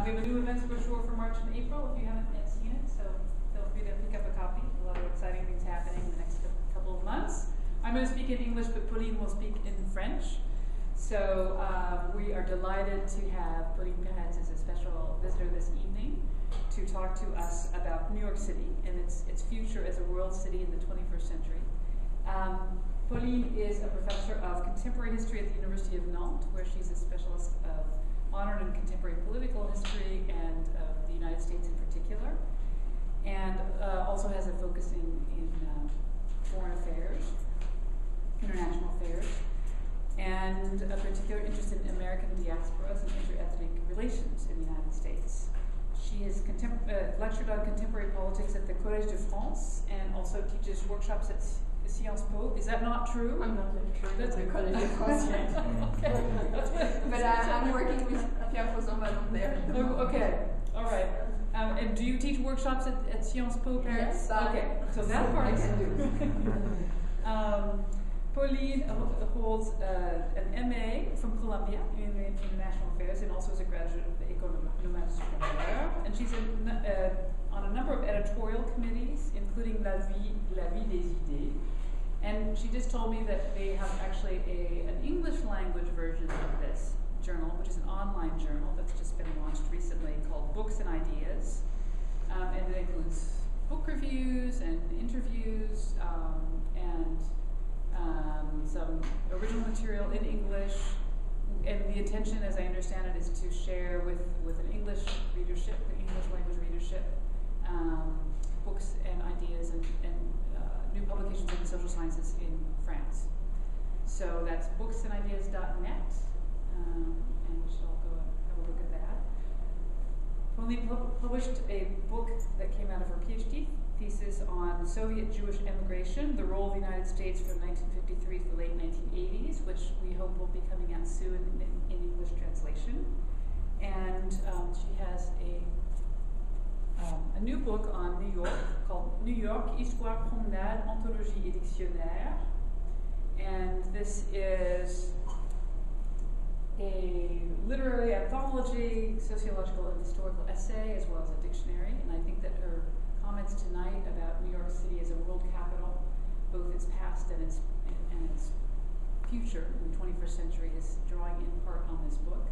We have a new events brochure for March and April if you haven't yet seen it, so feel free to pick up a copy. A lot of exciting things happening in the next couple of months. I'm going to speak in English, but Pauline will speak in French. So we are delighted to have Pauline Perez as a special visitor this evening to talk to us about New York City and its future as a world city in the 21st century. Pauline is a professor of contemporary history at the University of Nantes, where she's a specialist of modern and contemporary political history and of the United States in particular, and also has a focus in foreign affairs, international affairs, and a particular interest in American diasporas and interethnic relations in the United States. She has lectured on contemporary politics at the Collège de France and also teaches workshops at Sciences Po. Is that not true? I'm not lecturing at the Collège de France yet. Okay. But I'm working with Pierre Fausan-Vallon there. Okay, all right. And do you teach workshops at Sciences Po Paris? Yes. Okay, so that part I can do. Pauline holds an MA from Columbia in International Affairs and also is a graduate of the École Normale Supérieure. And she's on a number of editorial committees, including La Vie des Idées. And she just told me that they have actually an English language version of this journal, which is an online journal that's just been launched recently called Books and Ideas. And it includes book reviews and interviews and some original material in English. And the intention, as I understand it, is to share with an English readership, an English language readership, books and ideas and new publications in the social sciences in France. So that's booksandideas.net, and we should all go have a look at that. Pauline published a book that came out of her PhD thesis on Soviet Jewish emigration, the role of the United States from 1953 to the late 1980s, which we hope will be coming out soon in English translation. And she has a new book on New York called New York, Histoire, Promenade, Anthologie et Dictionnaire. And this is a literary anthology, sociological and historical essay, as well as a dictionary. And I think that her comments tonight about New York City as a world capital, both its past and its future in the 21st century, is drawing in part on this book.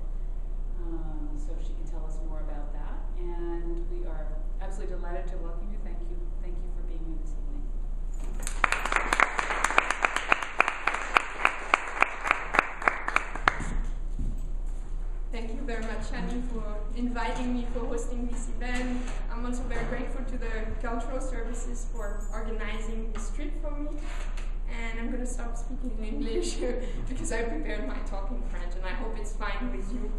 So she can tell us more about that. And we are absolutely delighted to welcome you. Thank you. Thank you for being here this evening. Thank you very much, Shani, for inviting me, for hosting this event. I'm also very grateful to the Cultural Services for organizing this trip for me. And I'm going to stop speaking in English because I prepared my talk in French, and I hope it's fine with you.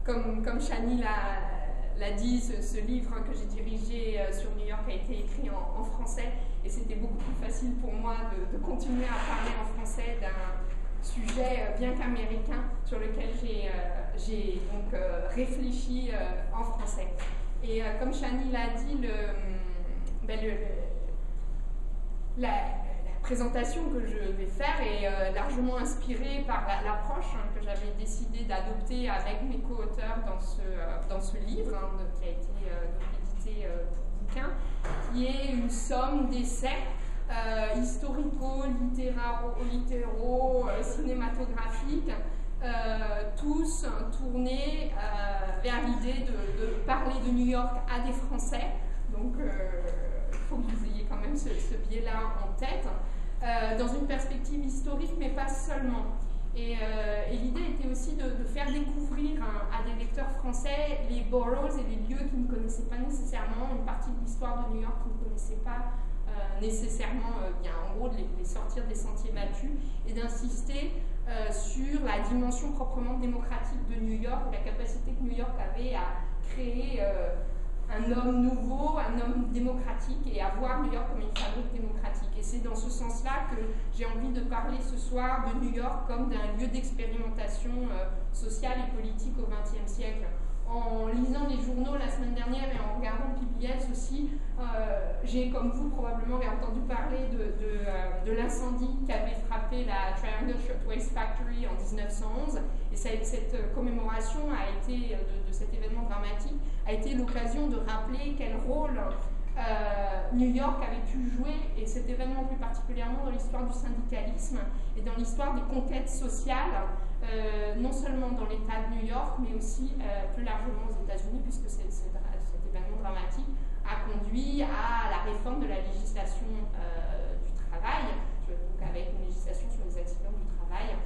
Comme Shani l'a dit, ce livre que j'ai dirigé sur New York a été écrit en français, et c'était beaucoup plus facile pour moi de continuer à parler en français d'un sujet bien qu'américain sur lequel j'ai donc réfléchi en français. Et comme Shani l'a dit, la présentation que je vais faire est largement inspirée par l'approche que j'avais décidé d'adopter avec mes co-auteurs dans ce livre qui a été édité pour bouquin, qui est une somme d'essais littéraux, cinématographiques, tous tournés vers l'idée de parler de New York à des Français. Donc il faut que vous ayez quand même ce biais-là en tête, dans une perspective historique, mais pas seulement. Et l'idée était aussi de faire découvrir à des lecteurs français les boroughs et les lieux qu'ils ne connaissaient pas nécessairement, une partie de l'histoire de New York qu'ils ne connaissaient pas nécessairement bien. En gros, de les sortir des sentiers battus et d'insister sur la dimension proprement démocratique de New York, la capacité que New York avait à créer un homme nouveau, un homme démocratique, et à voir New York comme une fabrique démocratique. Et c'est dans ce sens-là que j'ai envie de parler ce soir de New York comme d'un lieu d'expérimentation sociale et politique au XXe siècle. En lisant les journaux la semaine dernière et en regardant PBS aussi, j'ai, comme vous, probablement entendu parler de l'incendie qui avait frappé la Triangle Shirtwaist Factory en 1911. Et cette commémoration a été, de cet événement dramatique a été l'occasion de rappeler quel rôle New York avait pu jouer, et cet événement plus particulièrement dans l'histoire du syndicalisme et dans l'histoire des conquêtes sociales, non seulement dans l'État de New York, mais aussi plus largement aux États-Unis, puisque cet événement dramatique a conduit à la réforme de la législation du travail, donc avec une législation sur les accidents du travail,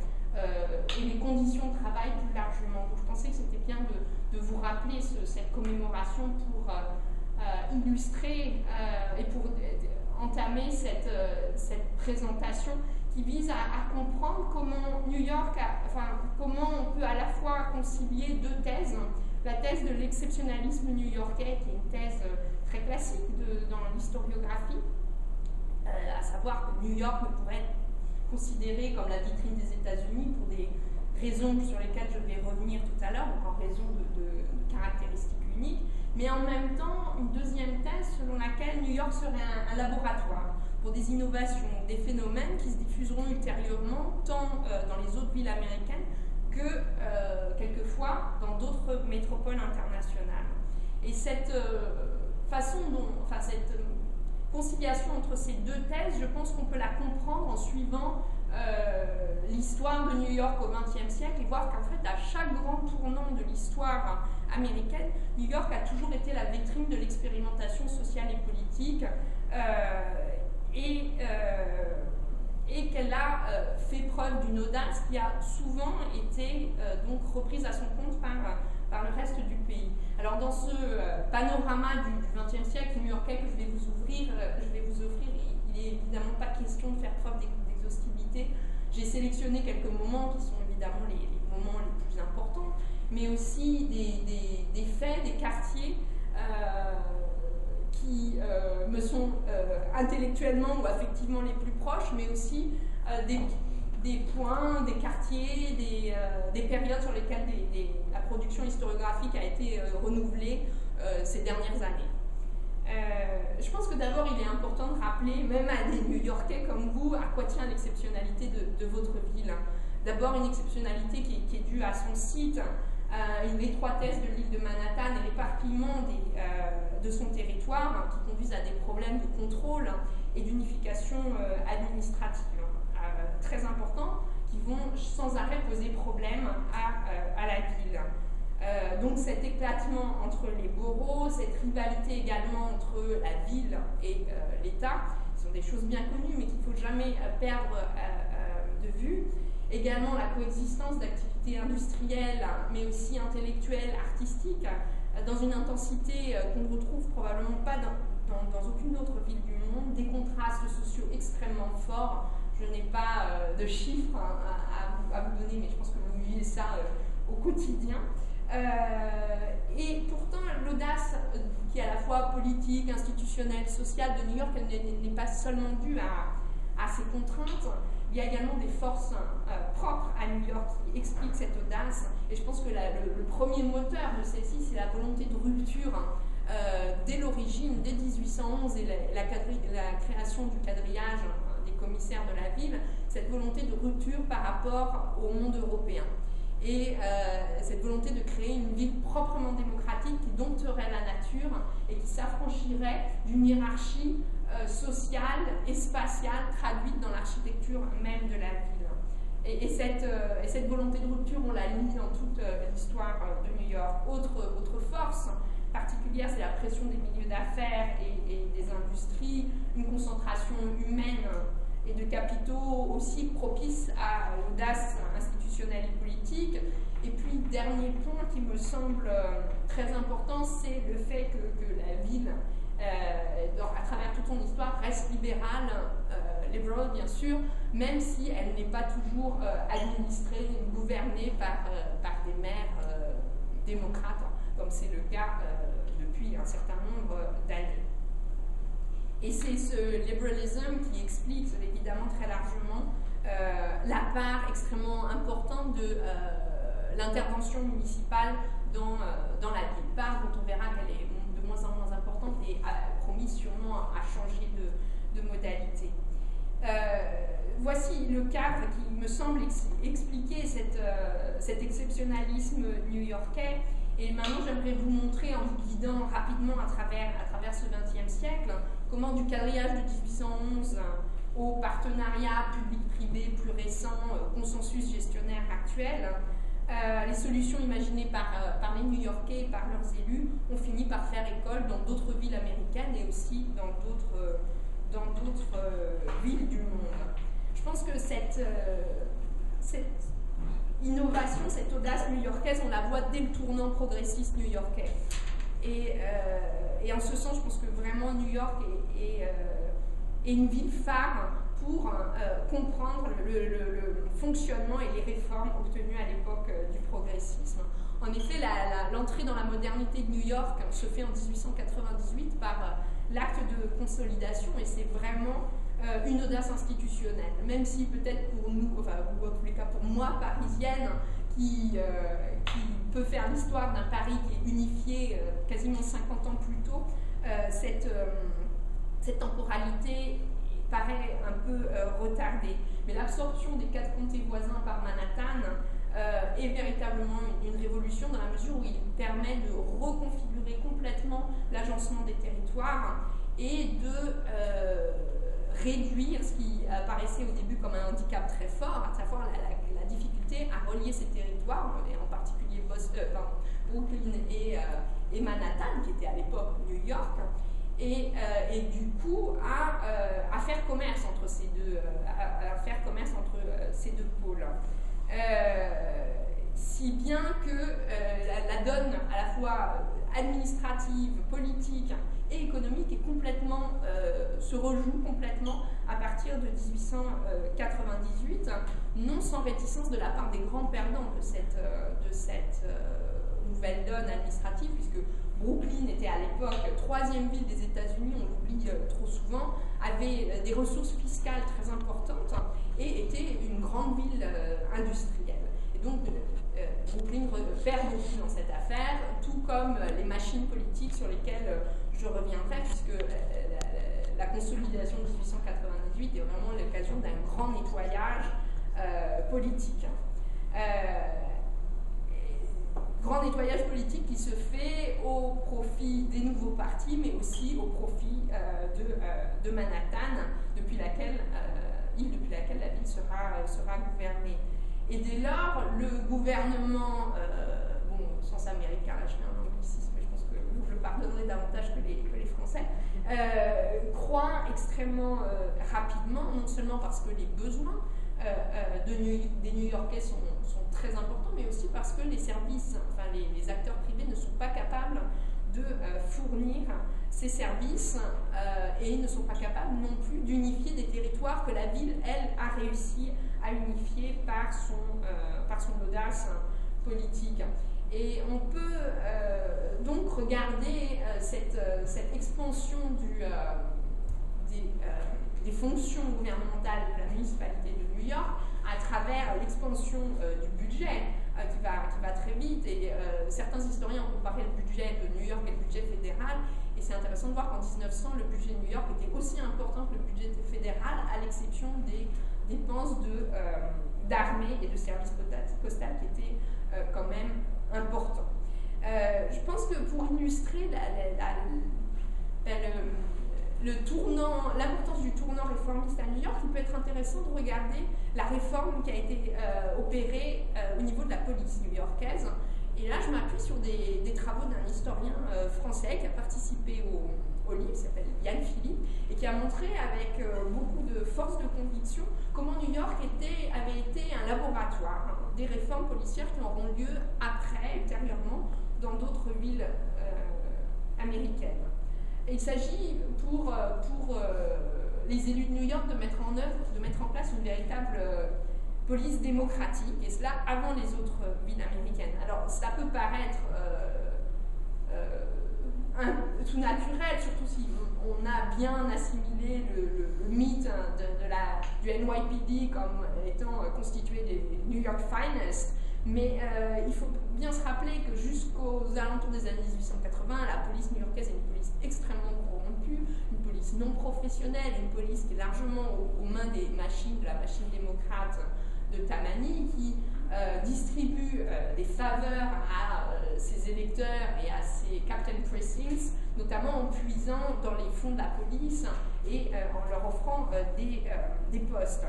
et les conditions de travail plus largement. Donc je pensais que c'était bien de vous rappeler cette commémoration pour illustrer et pour entamer cette présentation qui vise à comprendre comment New York, comment on peut à la fois concilier deux thèses. La thèse de l'exceptionnalisme new-yorkais, qui est une thèse très classique dans l'historiographie, à savoir que New York ne pourrait être considéré comme la vitrine des États-Unis pour des raisons sur lesquelles je vais revenir tout à l'heure, donc en raison de caractéristiques uniques, mais en même temps une deuxième thèse selon laquelle New York serait un laboratoire pour des innovations, des phénomènes qui se diffuseront ultérieurement tant dans les autres villes américaines que quelquefois dans d'autres métropoles internationales. Et cette cette conciliation entre ces deux thèses, je pense qu'on peut la comprendre en suivant l'histoire de New York au XXe siècle et voir qu'en fait, à chaque grand tournant de l'histoire américaine, New York a toujours été la vitrine de l'expérimentation sociale et politique et qu'elle a fait preuve d'une audace qui a souvent été donc reprise à son compte par le reste du pays. Alors dans ce panorama du XXe siècle new-yorkais que je vais vous offrir, il n'est évidemment pas question de faire preuve d'exhaustivité. J'ai sélectionné quelques moments qui sont évidemment les moments les plus importants, mais aussi des faits, des quartiers qui me sont intellectuellement ou affectivement les plus proches, mais aussi des points, des quartiers, des périodes sur lesquelles la production historiographique a été renouvelée ces dernières années. Je pense que d'abord il est important de rappeler, même à des New-Yorkais comme vous, à quoi tient l'exceptionnalité de votre ville. D'abord une exceptionnalité qui est due à son site, une étroitesse de l'île de Manhattan et l'éparpillement de son territoire qui conduisent à des problèmes de contrôle et d'unification administrative très importants qui vont sans arrêt poser problème à la ville. Donc cet éclatement entre les boroughs, cette rivalité également entre la ville et l'État, ce sont des choses bien connues mais qu'il ne faut jamais perdre de vue. Également la coexistence d'activités industrielles mais aussi intellectuelles, artistiques, dans une intensité qu'on ne retrouve probablement pas dans aucune autre ville du monde, des contrastes sociaux extrêmement forts. Je n'ai pas de chiffres à vous donner, mais je pense que vous vivez ça au quotidien. Et pourtant, l'audace qui est à la fois politique, institutionnelle, sociale de New York, elle n'est pas seulement due à ces contraintes. Il y a également des forces propres à New York qui expliquent cette audace. Et je pense que le premier moteur de celle-ci, c'est la volonté de rupture dès l'origine, dès 1811 et la création du quadrillage des commissaires de la ville, cette volonté de rupture par rapport au monde européen. Et cette volonté de créer une ville proprement démocratique qui dompterait la nature et qui s'affranchirait d'une hiérarchie sociale et spatiale traduite dans l'architecture même de la ville. Et cette volonté de rupture, on la lit dans toute l'histoire de New York. Autre force particulière, c'est la pression des milieux d'affaires et des industries, une concentration humaine et de capitaux aussi propice à l'audace institutionnelle et politique. Et puis, dernier point qui me semble très important, c'est le fait que la ville, à travers toute son histoire, reste libérale, liberal bien sûr, même si elle n'est pas toujours administrée, gouvernée par des maires démocrates, comme c'est le cas depuis un certain nombre d'années. Et c'est ce libéralisme qui explique évidemment très largement la part extrêmement importante de l'intervention municipale dans la ville, part dont on verra qu'elle est de moins en moins importante et a promis sûrement à changer de modalité. Voici le cadre qui me semble expliquer cet exceptionnalisme new-yorkais. Et maintenant, j'aimerais vous montrer, en vous guidant rapidement à travers ce XXe siècle, comment du quadrillage de 1811 au partenariat public-privé plus récent, consensus gestionnaire actuel, les solutions imaginées par les New-Yorkais et par leurs élus ont fini par faire école dans d'autres villes américaines et aussi dans d'autres villes du monde. Je pense que cette innovation, cette audace new-yorkaise, on la voit dès le tournant progressiste new-yorkais. Et en ce sens, je pense que vraiment New York est une ville phare pour comprendre le fonctionnement et les réformes obtenues à l'époque du progressisme. En effet, l'entrée dans la modernité de New York se fait en 1898 par l'acte de consolidation, et c'est vraiment une audace institutionnelle, même si peut-être pour nous, enfin, ou en tous les cas pour moi, parisienne, qui peut faire l'histoire d'un Paris qui est unifié quasiment 50 ans plus tôt, cette temporalité paraît un peu retardée. Mais l'absorption des 4 comtés voisins par Manhattan est véritablement une révolution dans la mesure où il permet de reconfigurer complètement l'agencement des territoires et de réduire ce qui apparaissait au début comme un handicap très fort, à savoir la difficulté à relier ces territoires, et en particulier Brooklyn et Manhattan, qui était à l'époque New York, et du coup à faire commerce entre ces deux pôles. Si bien que la donne à la fois administrative, politique et économique est complètement, se rejoue complètement à partir de 1898, non sans réticence de la part des grands perdants de cette nouvelle donne administrative, puisque Brooklyn était à l'époque 3e ville des États-Unis, on l'oublie trop souvent, avait des ressources fiscales très importantes et était une grande ville industrielle. Et donc Brooklyn perd beaucoup dans cette affaire, tout comme les machines politiques sur lesquelles je reviendrai, puisque la consolidation de 1898 est vraiment l'occasion d'un grand nettoyage politique. Grand nettoyage politique qui se fait au profit des nouveaux partis, mais aussi au profit de Manhattan, depuis laquelle la ville sera gouvernée. Et dès lors, le gouvernement, sens américain, là je fais un anglicisme, mais je pense que vous le pardonnerez davantage que les Français, croît extrêmement rapidement, non seulement parce que les besoins des New-Yorkais sont très importants, mais aussi parce que les services, enfin les acteurs privés ne sont pas capables de fournir ces services et ne sont pas capables non plus d'unifier des territoires que la ville, elle, a réussi à unifier par son audace politique. Et on peut donc regarder cette expansion des fonctions gouvernementales de la municipalité de New York à travers l'expansion du budget qui va très vite. Et certains historiens ont comparé le budget de New York et le budget fédéral. Et c'est intéressant de voir qu'en 1900, le budget de New York était aussi important que le budget fédéral, à l'exception des dépenses d'armée et de services postal qui étaient quand même importants. Je pense que pour illustrer l'importance du tournant réformiste à New York, il peut être intéressant de regarder la réforme qui a été opérée au niveau de la police new-yorkaise. Et là, je m'appuie sur des travaux d'un historien français qui a participé au livre, qui s'appelle Yann Philippe, et qui a montré avec beaucoup de force de conviction comment New York avait été un laboratoire des réformes policières qui auront lieu après, ultérieurement, dans d'autres villes américaines. Et il s'agit pour les élus de New York de mettre en place une véritable police démocratique, et cela avant les autres villes américaines. Alors, ça peut paraître tout naturel, surtout si on a bien assimilé le mythe du NYPD comme étant constitué des New York Finest, Mais il faut bien se rappeler que jusqu'aux alentours des années 1880, la police new-yorkaise est une police extrêmement corrompue, une police non professionnelle, une police qui est largement aux mains des machines, de la machine démocrate de Tammany, qui distribue des faveurs à ses électeurs et à ses captain precincts, notamment en puisant dans les fonds de la police et en leur offrant des postes.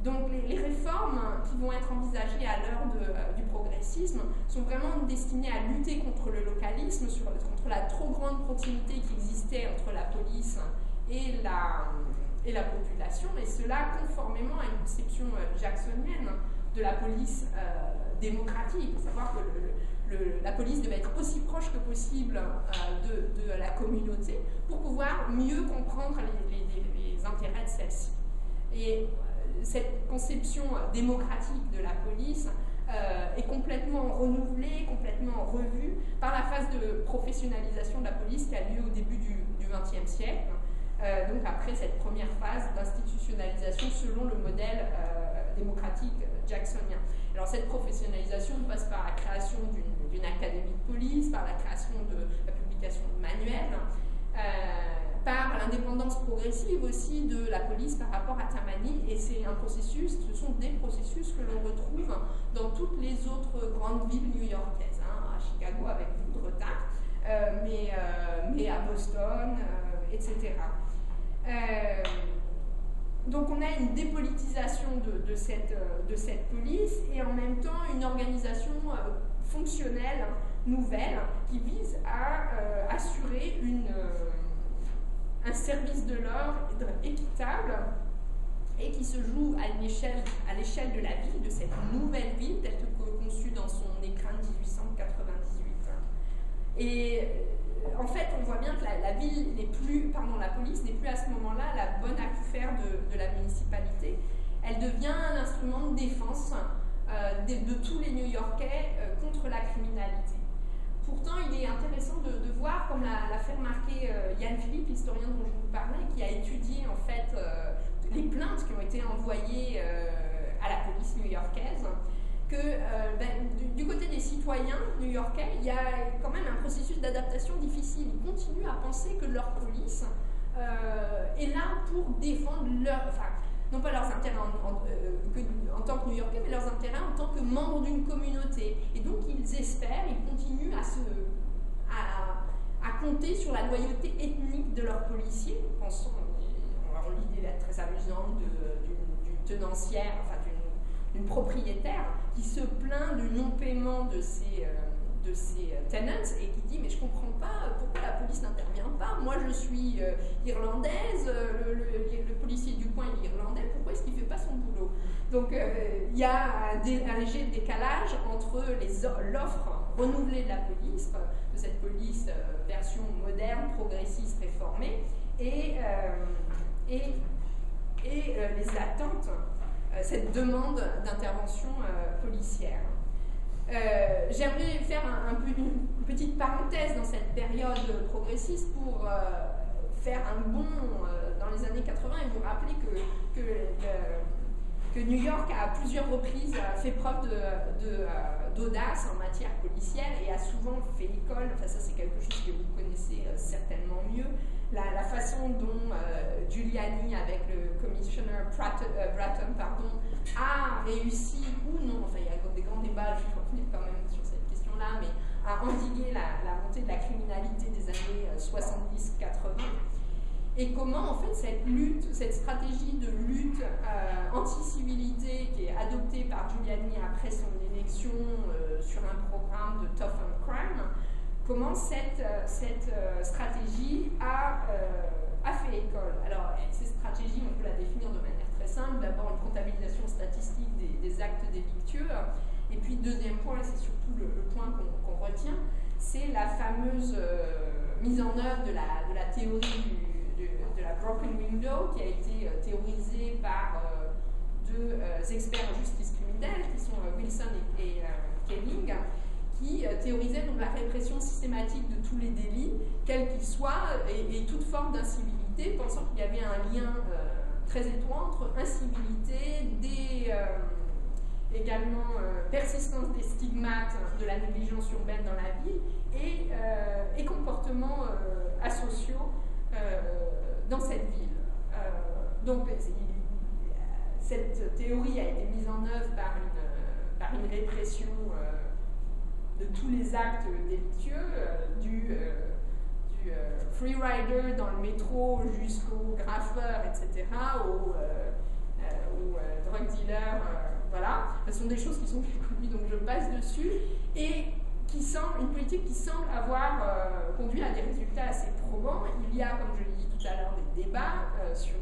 Donc les réformes qui vont être envisagées à l'heure du progressisme sont vraiment destinées à lutter contre le localisme, contre la trop grande proximité qui existait entre la police et la population, et cela conformément à une conception jacksonienne de la police démocratique, à savoir que la police devait être aussi proche que possible de la communauté pour pouvoir mieux comprendre les intérêts de celle-ci. Et cette conception démocratique de la police est complètement renouvelée, complètement revue par la phase de professionnalisation de la police qui a lieu au début du XXe siècle, donc après cette première phase d'institutionnalisation selon le modèle démocratique jacksonien. Alors cette professionnalisation passe par la création d'une académie de police, par la création de la publication de manuels, par l'indépendance progressive aussi de la police par rapport à Tammany, et c'est un processus, ce sont des processus que l'on retrouve dans toutes les autres grandes villes new-yorkaises, à Chicago avec beaucoup de retard, mais à Boston, etc. Donc on a une dépolitisation de cette police et en même temps une organisation fonctionnelle nouvelle qui vise à assurer un service de l'ordre équitable et qui se joue à l'échelle de la ville, de cette nouvelle ville telle que conçue dans son écrin de 1898. Et en fait, on voit bien que la police n'est plus à ce moment-là la bonne acufère de la municipalité. Elle devient un instrument de défense de tous les New-Yorkais contre la criminalité. Pourtant, il est intéressant de voir, comme l'a fait remarquer Yann Philippe, l'historien dont je vous parlais, qui a étudié en fait les plaintes qui ont été envoyées à la police new-yorkaise, que du côté des citoyens new-yorkais, il y a quand même un processus d'adaptation difficile. Ils continuent à penser que leur police est là pour défendre non pas leurs intérêts en tant que New-Yorkais, mais leurs intérêts en tant que membres d'une communauté. Et donc ils espèrent, ils continuent à compter sur la loyauté ethnique de leurs policiers. On lit des lettres très amusantes d'une tenancière, enfin d'une propriétaire qui se plaint du non-paiement de ses tenants et qui dit mais je comprends pas pourquoi la police n'intervient pas, moi je suis irlandaise, le policier du coin est irlandais, pourquoi est-ce qu'il fait pas son boulot? Donc il y a un léger décalage entre l'offre renouvelée de la police, de cette police version moderne, progressiste, réformée, et les attentes, cette demande d'intervention policière. J'aimerais faire une petite parenthèse dans cette période progressiste pour faire un bond dans les années 80 et vous rappeler que New York a à plusieurs reprises fait preuve d'audace en matière policière et a souvent fait école, enfin ça c'est quelque chose que vous connaissez certainement mieux, la façon dont Giuliani avec le commissioner Bratton a réussi ou non, enfin il y a des grands débats, je vais revenir quand même sur cette question-là, mais à endiguer la montée de la criminalité des années 70-80. Et comment, en fait, cette stratégie de lutte anti-civilité qui est adoptée par Giuliani après son élection sur un programme de tough on crime, comment cette stratégie a fait école. Alors, ces stratégies, on peut la définir de manière très simple. D'abord, une comptabilisation statistique des actes délictueux. Et puis, deuxième point, et c'est surtout le point qu'on retient, c'est la fameuse mise en œuvre de la théorie de la broken window qui a été théorisée par deux experts en justice criminelle qui sont Wilson et Kelling, qui théorisaient donc la répression systématique de tous les délits, quels qu'ils soient, et toute forme d'incivilité, pensant qu'il y avait un lien très étroit entre incivilité, également persistance des stigmates de la négligence urbaine dans la ville et comportements asociaux dans cette ville. Donc, cette théorie a été mise en œuvre par une répression de tous les actes délictueux, du freerider dans le métro jusqu'au graffeur, etc., au drug dealer, voilà. Ce sont des choses qui sont plus connues, donc je passe dessus, et une politique qui semble avoir conduit à des résultats assez probants. Il y a, comme je l'ai dit tout à l'heure, des débats sur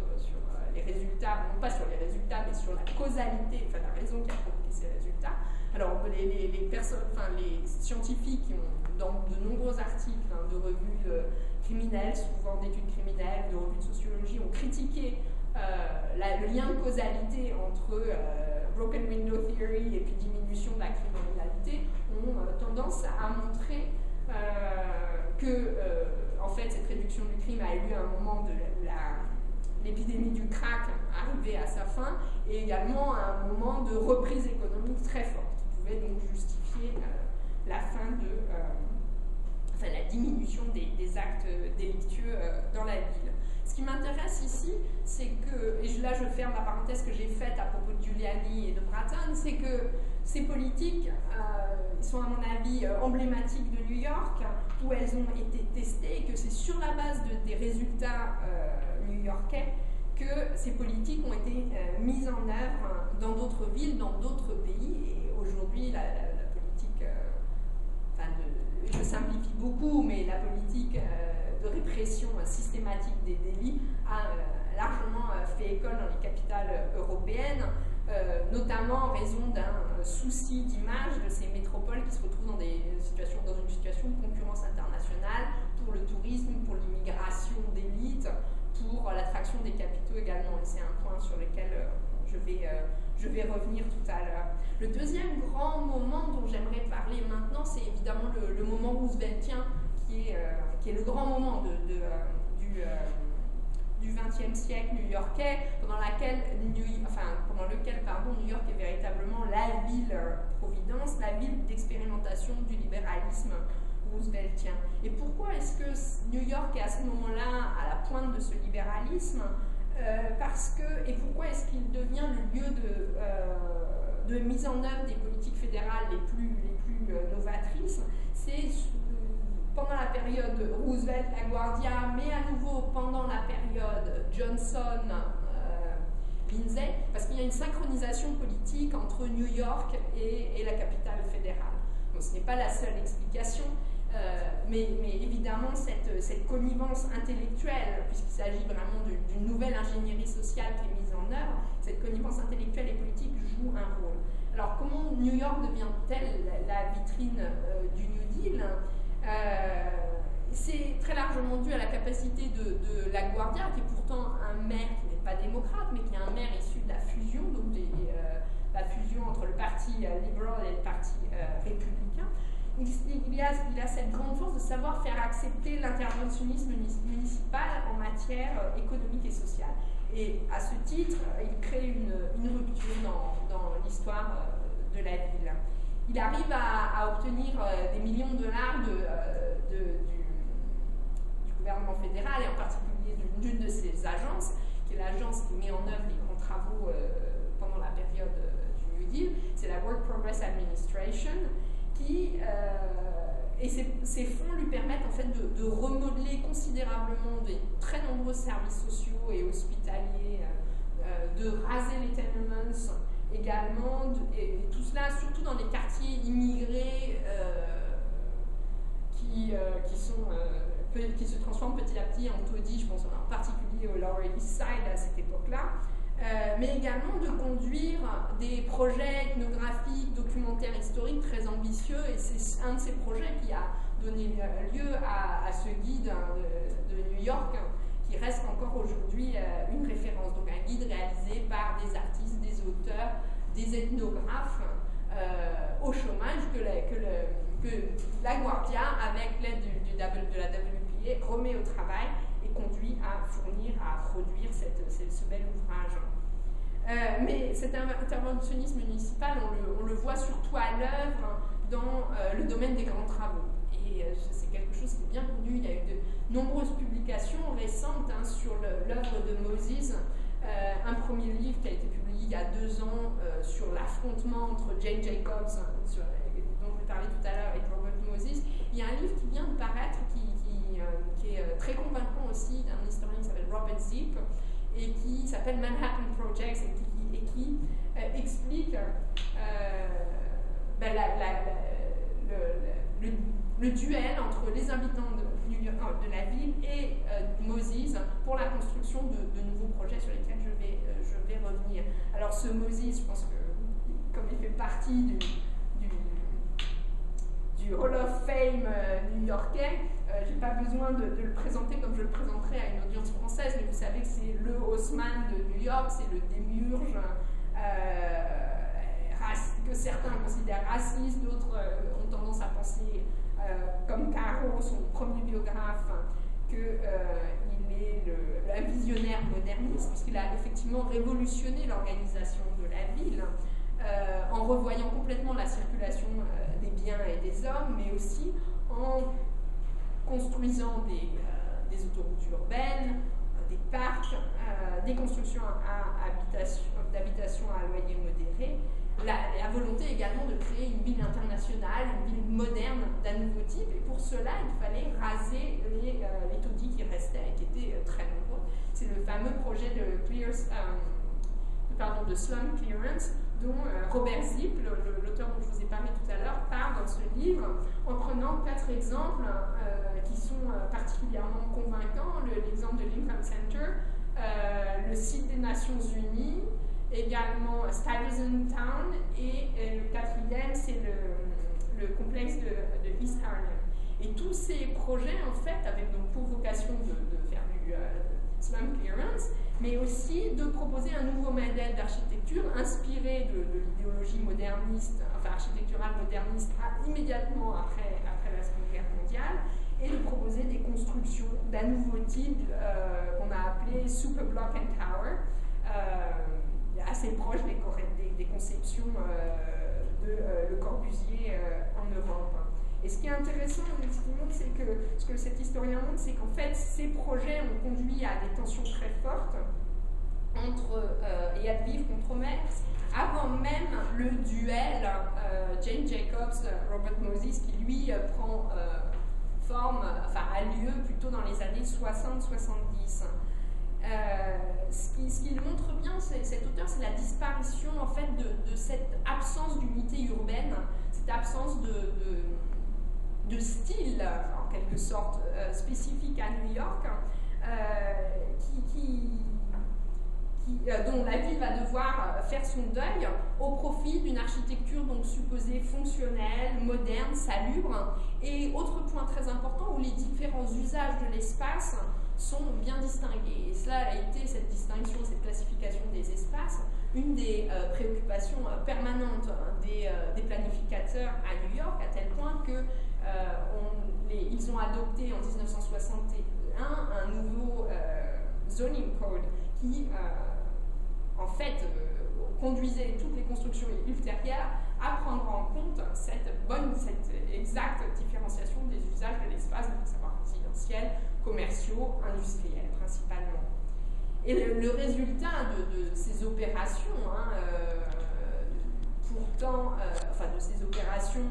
les résultats, non pas sur les résultats, mais sur la causalité, enfin la raison qui a provoqué ces résultats. Alors, les scientifiques qui ont, dans de nombreux articles de revues criminelles, souvent d'études criminelles, de revues de sociologie, ont critiqué le lien de causalité entre broken window theory et puis diminution de la criminalité, ont tendance à montrer que, en fait, cette réduction du crime a eu lieu à un moment de l'épidémie du crack arrivée à sa fin, et également à un moment de reprise économique très forte, qui pouvait donc justifier la diminution des actes délictueux dans la ville. Ce qui m'intéresse ici, c'est que, et là je ferme la parenthèse que j'ai faite à propos de Giuliani et de Bratton, c'est que ces politiques sont à mon avis emblématiques de New York, où elles ont été testées, et que c'est sur la base des résultats new-yorkais que ces politiques ont été mises en œuvre dans d'autres villes, dans d'autres pays. Et aujourd'hui, la politique, je simplifie beaucoup, mais la politique de répression systématique des délits a largement fait école dans les capitales européennes, notamment en raison d'un souci d'image de ces métropoles qui se retrouvent dans une situation de concurrence internationale pour le tourisme, pour l'immigration d'élite, pour l'attraction des capitaux également. Et c'est un point sur lequel je vais revenir tout à l'heure. Le deuxième grand moment dont j'aimerais parler maintenant, c'est évidemment le moment rooseveltien, qui est le grand moment du XXe siècle new-yorkais, pendant lequel New York est véritablement la ville-providence, la ville d'expérimentation du libéralisme rooseveltien. Et pourquoi est-ce que New York est à ce moment-là à la pointe de ce libéralisme? Et pourquoi est-ce qu'il devient le lieu de mise en œuvre des politiques fédérales les plus novatrices? C'est pendant la période Roosevelt, LaGuardia, mais à nouveau pendant la période Johnson, Lindsay, parce qu'il y a une synchronisation politique entre New York et la capitale fédérale. Bon, ce n'est pas la seule explication, mais évidemment cette connivence intellectuelle, puisqu'il s'agit vraiment d'une nouvelle ingénierie sociale qui est mise en œuvre, cette connivence intellectuelle et politique joue un rôle. Alors comment New York devient-elle la vitrine du New Deal? C'est très largement dû à la capacité de LaGuardia, qui est pourtant un maire qui n'est pas démocrate, mais qui est un maire issu de la fusion, donc la fusion entre le parti libéral et le parti républicain. Il a cette grande force de savoir faire accepter l'interventionnisme municipal en matière économique et sociale. Et à ce titre, il crée une rupture dans l'histoire de la ville. Il arrive à obtenir des millions de dollars du gouvernement fédéral, et en particulier d'une de ses agences, qui est l'agence qui met en œuvre les grands travaux pendant la période du New Deal. C'est la Work Progress Administration, et ces fonds lui permettent en fait de remodeler considérablement des très nombreux services sociaux et hospitaliers, de raser les tenements également, et tout cela surtout dans des quartiers immigrés qui se transforment petit à petit en taudis. Je pense en particulier au Lower East Side à cette époque-là. Mais également de conduire des projets ethnographiques, documentaires, historiques très ambitieux, et c'est un de ces projets qui a donné lieu à ce guide de New York, qui reste encore aujourd'hui une référence. Donc un guide réalisé par des artistes, des auteurs, des ethnographes au chômage que LaGuardia, avec l'aide de la WPA, remet au travail et conduit à produire ce bel ouvrage. Mais cet interventionnisme municipal, on le voit voit surtout à l'œuvre dans le domaine des grands travaux. Et c'est quelque chose qui est bien connu. Il y a eu de nombreuses publications récentes sur l'œuvre de Moses. Un premier livre qui a été publié il y a 2 ans sur l'affrontement entre Jane Jacobs, dont je parlais tout à l'heure, et Robert Moses. Il y a un livre qui vient de paraître qui est très convaincant aussi, d'un historien qui s'appelle Robert Zipp et qui s'appelle Manhattan Projects et qui explique le duel entre les habitants de New York, de la ville et Moses pour la construction de nouveaux projets sur lesquels je vais revenir. Alors ce Moses, je pense que comme il fait partie du Hall of Fame new-yorkais, j'ai pas besoin de le présenter comme je le présenterai à une audience française, mais vous savez que c'est le Haussmann de New York, c'est le démiurge que certains considèrent raciste, d'autres ont tendance à penser, comme Caro, son premier biographe, qu'il est un visionnaire moderniste, puisqu'il a effectivement révolutionné l'organisation de la ville, en revoyant complètement la circulation des biens et des hommes, mais aussi en construisant des autoroutes urbaines, des parcs, des constructions d'habitation à loyer modéré. La volonté également de créer une ville internationale, une ville moderne d'un nouveau type, et pour cela il fallait raser les taudis qui restaient et qui étaient très nombreux. C'est le fameux projet de slum clearance dont Robert Zipp, l'auteur dont je vous ai parlé tout à l'heure, parle dans ce livre en prenant 4 exemples qui sont particulièrement convaincants. L'exemple de Lincoln Center, le site des Nations Unies, également Stuyvesant Town, et le 4e, c'est le complexe de East Harlem. Et tous ces projets, en fait, avaient donc pour vocation de faire du slum clearance, mais aussi de proposer un nouveau modèle d'architecture inspiré de l'idéologie moderniste, enfin architecturale moderniste, immédiatement après la Seconde Guerre mondiale, et de proposer des constructions d'un nouveau type qu'on a appelé Super Block and Tower, assez proche des conceptions de Le Corbusier en Europe. Et ce qui est intéressant, c'est que ce que cet historien montre, c'est qu'en fait, ces projets ont conduit à des tensions très fortes et à de vivre controverses, avant même le duel Jane Jacobs-Robert Moses, qui lui prend a lieu plutôt dans les années 60-70. Ce qu'il montre bien, cet auteur, c'est la disparition en fait de cette absence d'unité urbaine, cette absence de style, en quelque sorte, spécifique à New York, dont la ville va devoir faire son deuil au profit d'une architecture donc supposée fonctionnelle, moderne, salubre. Et autre point très important, où les différents usages de l'espace sont bien distingués. Et cela a été, cette distinction, cette classification des espaces, une des préoccupations permanentes des planificateurs à New York, à tel point que ils ont adopté en 1961 un nouveau zoning code qui, en fait, conduisait toutes les constructions ultérieures à prendre en compte cette exacte différenciation des usages de l'espace, à savoir résidentiel, commerciaux, industriels principalement. Et le résultat de ces opérations, de ces opérations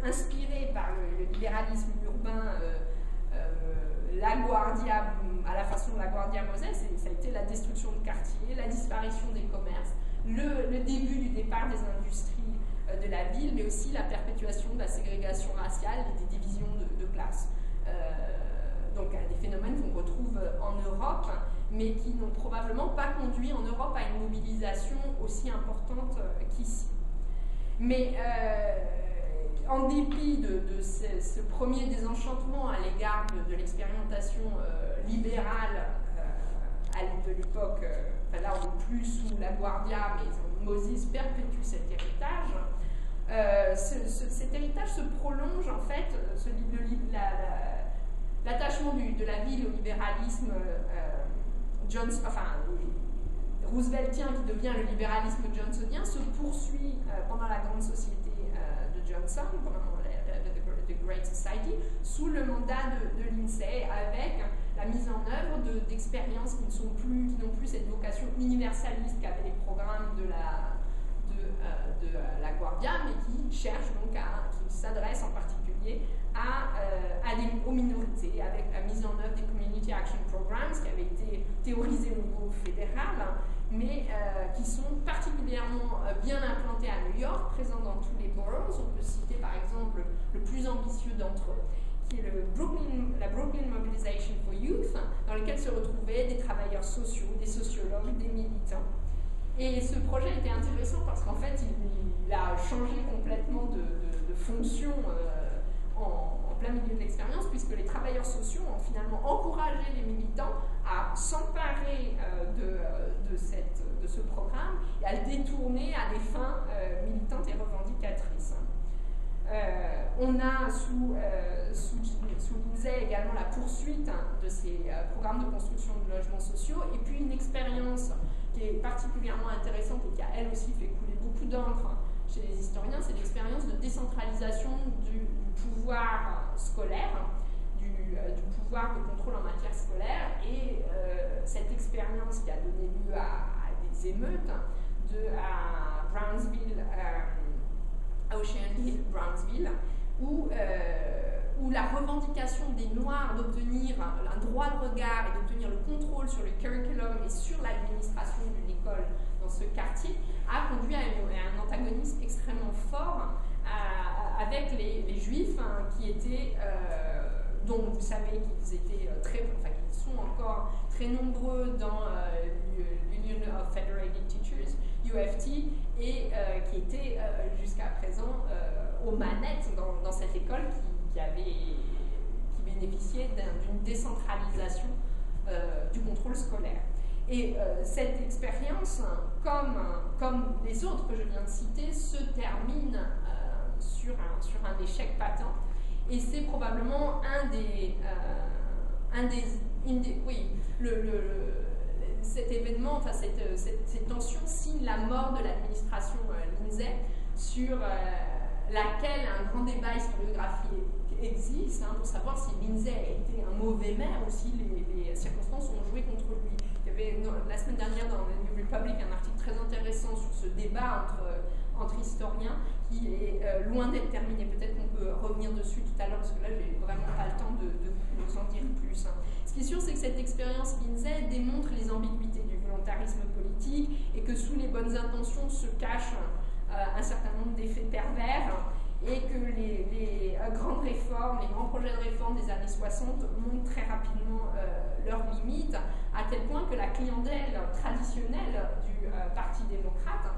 inspirées par le libéralisme urbain, à la façon de la Guardia Moses, ça a été la destruction de quartiers, la disparition des commerces, le début du départ des industries de la ville, mais aussi la perpétuation de la ségrégation raciale et des divisions de classe. Donc des phénomènes qu'on retrouve en Europe, mais qui n'ont probablement pas conduit en Europe à une mobilisation aussi importante qu'ici. Mais en dépit de ce premier désenchantement à l'égard de l'expérimentation libérale de l'époque, là on n'est plus sous la Guardia, mais Moses perpétue cet héritage. Cet héritage se prolonge en fait, l'attachement de la ville au libéralisme rooseveltien qui devient le libéralisme johnsonien se poursuit pendant la Grande Société. Johnson, pendant The Great Society, sous le mandat de l'INSEE, avec la mise en œuvre d'expériences qui n'ont plus cette vocation universaliste qu'avaient les programmes de la Guardia, mais qui cherchent donc qui s'adressent en particulier aux minorités, avec la mise en œuvre des Community Action Programs qui avaient été théorisés au niveau fédéral, mais qui sont particulièrement bien implantés à New York, présents dans tous les boroughs. On peut citer par exemple le plus ambitieux d'entre eux, qui est la Brooklyn Mobilization for Youth, dans lequel se retrouvaient des travailleurs sociaux, des sociologues, des militants. Et ce projet était intéressant parce qu'en fait, il a changé complètement de fonction en plein milieu de l'expérience, puisque les travailleurs sociaux ont finalement encouragé les militants à s'emparer de ce programme et à le détourner à des fins militantes et revendicatrices. On a sous l'INSEE également la poursuite de ces programmes de construction de logements sociaux, et puis une expérience qui est particulièrement intéressante et qui a elle aussi fait couler beaucoup d'encre chez les historiens, c'est l'expérience de décentralisation du pouvoir scolaire, du pouvoir de contrôle en matière scolaire, et cette expérience qui a donné lieu à des émeutes à Brownsville, à Ocean Hill, Brownsville, où la revendication des Noirs d'obtenir un droit de regard et d'obtenir le contrôle sur le curriculum et sur l'administration d'une école dans ce quartier a conduit à un antagonisme extrêmement fort avec les Juifs qui étaient, dont vous savez qu'ils étaient qu'ils sont encore très nombreux dans l'Union of Federated Teachers, UFT, et qui étaient jusqu'à présent aux manettes dans cette école qui bénéficiait d'une décentralisation du contrôle scolaire. Et cette expérience, comme les autres que je viens de citer, se termine sur un échec patent. Et c'est probablement cet événement, cette tension signe la mort de l'administration Lindsay, sur laquelle un grand débat historiographique existe, pour savoir si Lindsay a été un mauvais maire ou si les circonstances ont joué contre lui. Il y avait la semaine dernière dans le New Republic un article très intéressant sur ce débat entre historiens qui est loin d'être terminé. Peut-être qu'on peut revenir dessus tout à l'heure parce que là j'ai vraiment pas le temps de vous en dire plus. Ce qui est sûr, c'est que cette expérience Lindsay démontre les ambiguïtés du volontarisme politique et que sous les bonnes intentions se cachent un certain nombre d'effets pervers, et que les grandes réformes, les grands projets de réforme des années 60 montrent très rapidement leurs limites, à tel point que la clientèle traditionnelle du Parti démocrate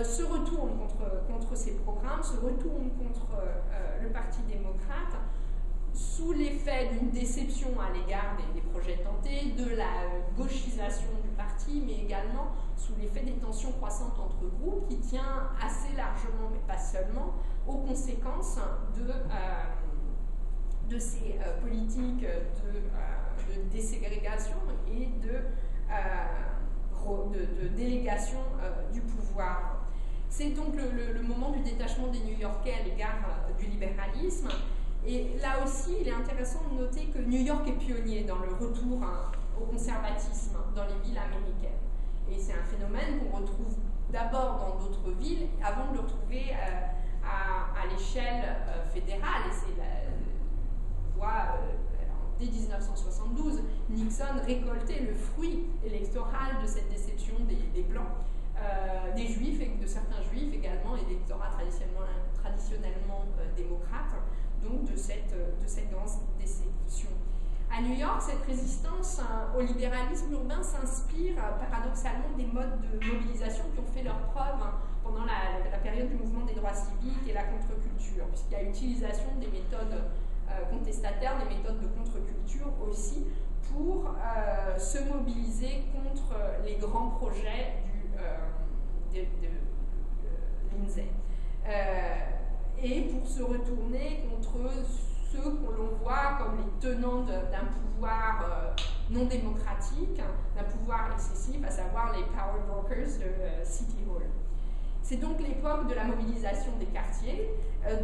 se retourne contre ces programmes, se retourne contre le Parti démocrate, sous l'effet d'une déception à l'égard des projets tentés, de la gauchisation du parti, mais également sous l'effet des tensions croissantes entre groupes, qui tient assez largement, mais pas seulement, aux conséquences de ces politiques de déségrégation et de délégation du pouvoir. C'est donc le moment du détachement des New-Yorkais à l'égard du libéralisme. Et là aussi, il est intéressant de noter que New York est pionnier dans le retour au conservatisme dans les villes américaines. Et c'est un phénomène qu'on retrouve d'abord dans d'autres villes, avant de le retrouver à l'échelle fédérale. Et c'est dès 1972, Nixon récoltait le fruit électoral de cette déception des Blancs, des Juifs et de certains Juifs également, et d'électorats traditionnellement démocrates, donc de cette grande déception. À New York, cette résistance au libéralisme urbain s'inspire paradoxalement des modes de mobilisation qui ont fait leur preuve pendant la période du mouvement des droits civiques et la contre-culture, puisqu'il y a utilisation des méthodes contestataires, des méthodes de contre-culture aussi, pour se mobiliser contre les grands projets de Lindsay. Et pour se retourner contre ceux que l'on voit comme les tenants d'un pouvoir non démocratique, d'un pouvoir excessif, à savoir les power brokers de City Hall. C'est donc l'époque de la mobilisation des quartiers,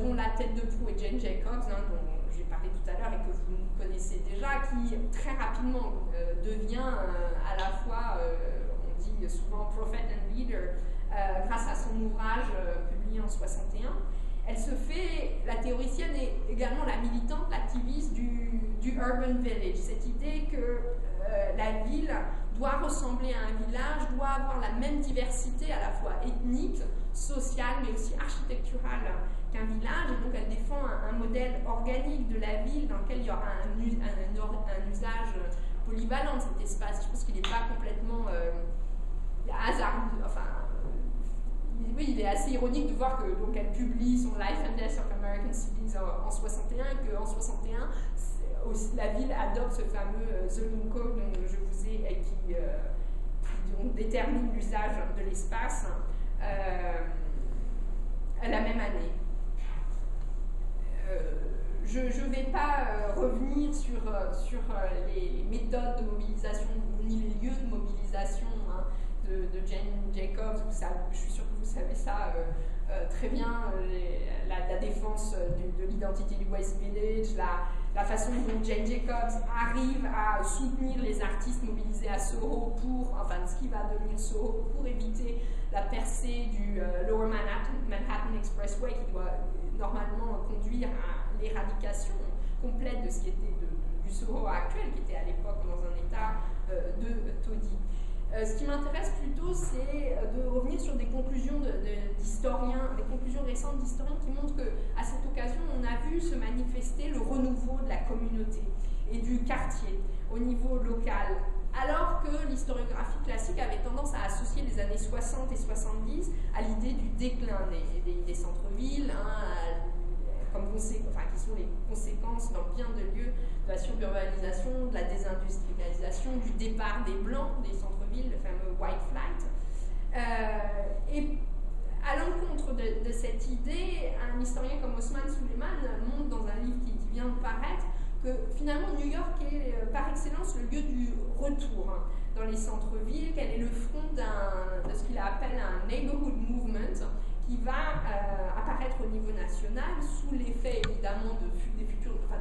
dont la tête de proue est Jane Jacobs, hein, dont j'ai parlé tout à l'heure et que vous connaissez déjà, qui très rapidement devient à la fois, on dit souvent prophet and leader, grâce à son ouvrage publié en 61. Elle se fait, la théoricienne est également la militante, l'activiste du urban village, cette idée que la ville doit ressembler à un village, doit avoir la même diversité à la fois ethnique, sociale, mais aussi architecturale qu'un village. Et donc elle défend un modèle organique de la ville dans lequel il y aura un usage polyvalent de cet espace. Je pense qu'il n'est pas complètement hasardeux, enfin, oui, il est assez ironique de voir que donc elle publie son Life and Death of American Cities en 61 et qu'en 61 la ville adopte ce fameux zoning code dont je vous ai qui donc détermine l'usage de l'espace la même année. Je ne vais pas revenir sur les méthodes de mobilisation ni les lieux de mobilisation hein, de Jane Jacobs. Je suis sûre que vous savez ça très bien, la défense de l'identité du West Village, la façon dont Jane Jacobs arrive à soutenir les artistes mobilisés à Soho enfin ce qui va devenir Soho, pour éviter la percée du Lower Manhattan Expressway qui doit normalement conduire à l'éradication complète de ce qui était du Soho actuel, qui était à l'époque dans un état de taudis. Ce qui m'intéresse plutôt, c'est de revenir sur des conclusions d'historiens, des conclusions récentes d'historiens qui montrent qu'à cette occasion, on a vu se manifester le renouveau de la communauté et du quartier au niveau local, alors que l'historiographie classique avait tendance à associer les années 60 et 70 à l'idée du déclin des centres-villes, hein, qui sont les conséquences dans bien de lieux de la suburbanisation, de la désindustrialisation, du départ des Blancs des centres-villes, le fameux White Flight. Et à l'encontre de cette idée, un historien comme Osman Suleiman montre dans un livre qui vient de paraître que finalement New York est par excellence le lieu du retour hein, dans les centres-villes, qu'elle est le front de ce qu'il appelle un neighborhood movement, qui va apparaître au niveau national sous l'effet évidemment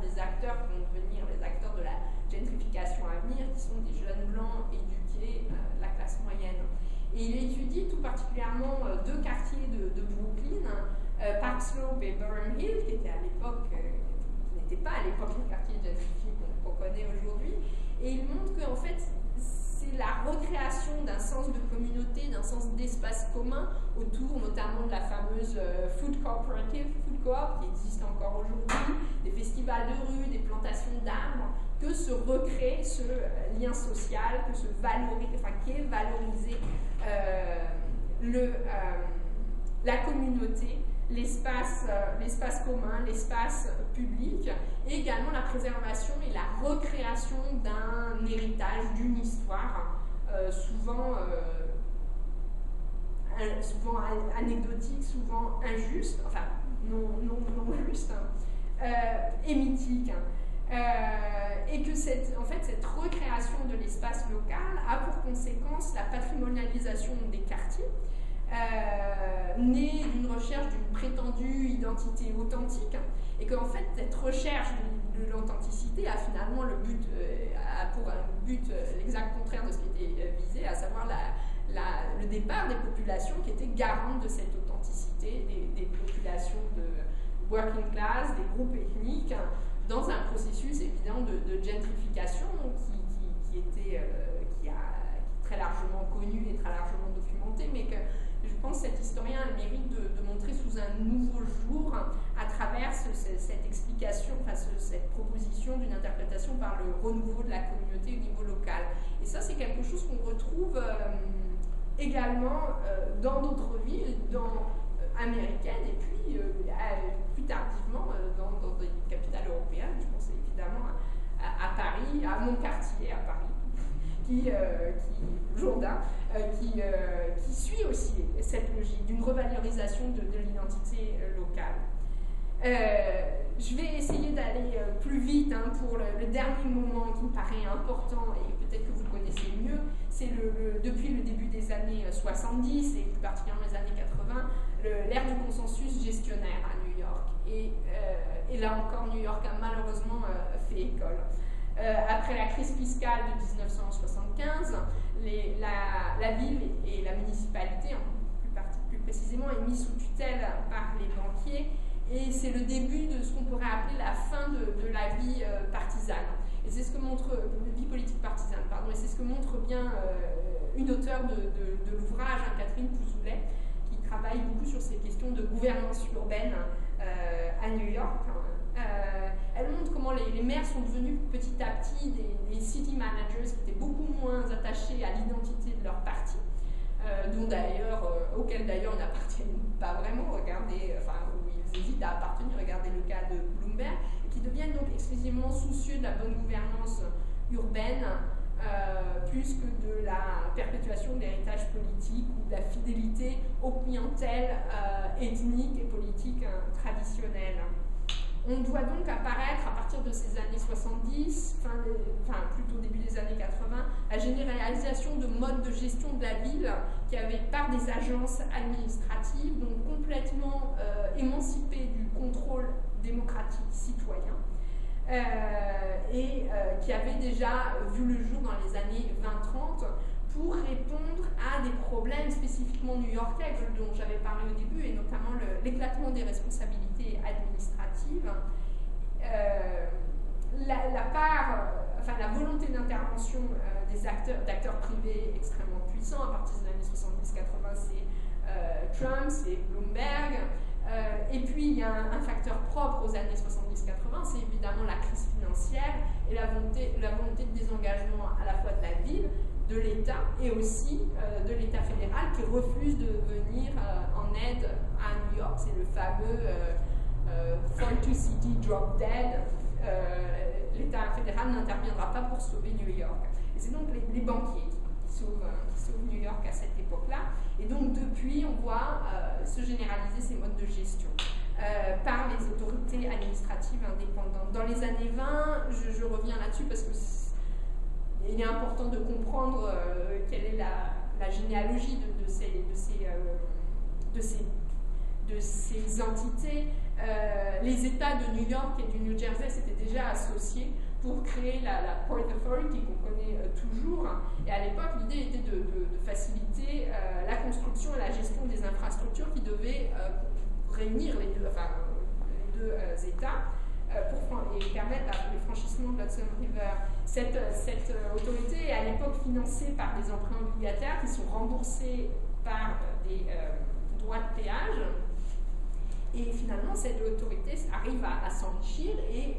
des acteurs qui vont devenir les acteurs de la gentrification à venir, qui sont des jeunes blancs éduqués de la classe moyenne. Et il étudie tout particulièrement deux quartiers de Brooklyn, Park Slope et Burham Hill, qui étaient à l'époque, qui n'étaient pas à l'époque les quartiers gentrifiés qu'on connaît aujourd'hui. Et il montre qu'en fait, c'est la recréation d'un sens de communauté, d'un sens d'espace commun autour notamment de la fameuse food cooperative, food co-op, qui existe encore aujourd'hui, des festivals de rue, des plantations d'arbres, que se recrée ce lien social, qui est valorisé la communauté, l'espace commun, l'espace public, et également la préservation et la recréation d'un héritage, d'une histoire, souvent anecdotique, souvent injuste, enfin non juste, et mythique. Et que cette recréation de l'espace local a pour conséquence la patrimonialisation des quartiers, née d'une recherche d'une prétendue identité authentique, et qu'en fait cette recherche de l'authenticité a finalement pour un but l'exact contraire de ce qui était visé, à savoir le départ des populations qui étaient garantes de cette authenticité, des populations de working class, des groupes ethniques, dans un processus évident de gentrification qui est très largement connu et très largement documenté, mais que je pense que cet historien a le mérite de montrer sous un nouveau jour à travers cette explication, cette proposition d'une interprétation par le renouveau de la communauté au niveau local. Et ça, c'est quelque chose qu'on retrouve également dans d'autres villes, américaines, et puis plus tardivement dans des capitales européennes. Je pense évidemment à Paris, à mon quartier à Paris, Jourdain, qui suit aussi cette logique d'une revalorisation de l'identité locale. Je vais essayer d'aller plus vite pour le dernier moment qui me paraît important et peut-être que vous connaissez mieux, c'est depuis le début des années 70 et plus particulièrement les années 80, l'ère du consensus gestionnaire à New York. Et là encore, New York a malheureusement fait école. Après la crise fiscale de 1975, la ville et la municipalité, plus précisément, est mise sous tutelle par les banquiers, et c'est le début de ce qu'on pourrait appeler la fin de la vie partisane. Et c'est ce que montre, vie politique partisane, pardon, et c'est ce que montre bien une auteure de l'ouvrage, Catherine Pouzoulet, qui travaille beaucoup sur ces questions de gouvernance urbaine à New York. Elle montre comment les maires sont devenus petit à petit des city managers qui étaient beaucoup moins attachés à l'identité de leur parti, auquel d'ailleurs ils n'appartiennent pas vraiment, où ils hésitent à appartenir, regardez le cas de Bloomberg, et qui deviennent donc exclusivement soucieux de la bonne gouvernance urbaine, plus que de la perpétuation de l'héritage politique ou de la fidélité aux clientèles ethniques et politiques traditionnelles. On doit donc apparaître à partir de ces années 70, plutôt début des années 80, la généralisation de modes de gestion de la ville qui avaient par des agences administratives, donc complètement émancipées du contrôle démocratique citoyen, qui avaient déjà vu le jour dans les années 20-30 pour répondre à des problèmes spécifiquement new-yorkais dont j'avais parlé au début, et notamment l'éclatement des responsabilités administratives, la volonté d'intervention d'acteurs privés extrêmement puissants. À partir des années 70-80, c'est Trump, c'est Bloomberg, et puis il y a un facteur propre aux années 70-80, c'est évidemment la crise financière et la volonté de désengagement à la fois de la ville, de l'État et aussi de l'État fédéral qui refuse de venir en aide à New York. C'est le fameux Fall to City Drop Dead. L'État fédéral n'interviendra pas pour sauver New York. Et c'est donc les banquiers qui sauvent New York à cette époque-là. Et donc depuis, on voit se généraliser ces modes de gestion par les autorités administratives indépendantes. Dans les années 20, je reviens là-dessus parce que il est important de comprendre quelle est la généalogie de ces entités. Les États de New York et du New Jersey s'étaient déjà associés pour créer la Port Authority qu'on connaît toujours. Et à l'époque, l'idée était de faciliter la construction et la gestion des infrastructures qui devaient réunir les deux États. Et permettre le franchissement de l'Hudson River. Cette autorité est à l'époque financée par des emprunts obligataires qui sont remboursés par des droits de péage. Et finalement, cette autorité arrive à s'enrichir et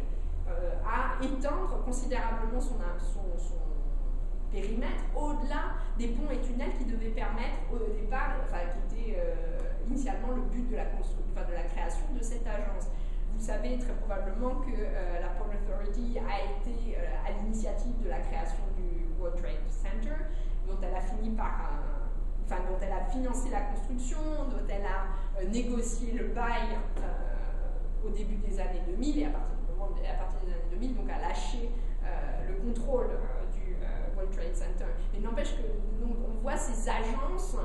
à étendre considérablement son périmètre au-delà des ponts et tunnels qui devaient permettre au départ, qui était initialement le but de la création de cette agence. Vous savez très probablement que la Port Authority a été à l'initiative de la création du World Trade Center, dont elle a dont elle a financé la construction, dont elle a négocié le bail au début des années 2000, et à partir des années 2000, donc a lâché le contrôle du World Trade Center. Mais n'empêche que donc, on voit ces agences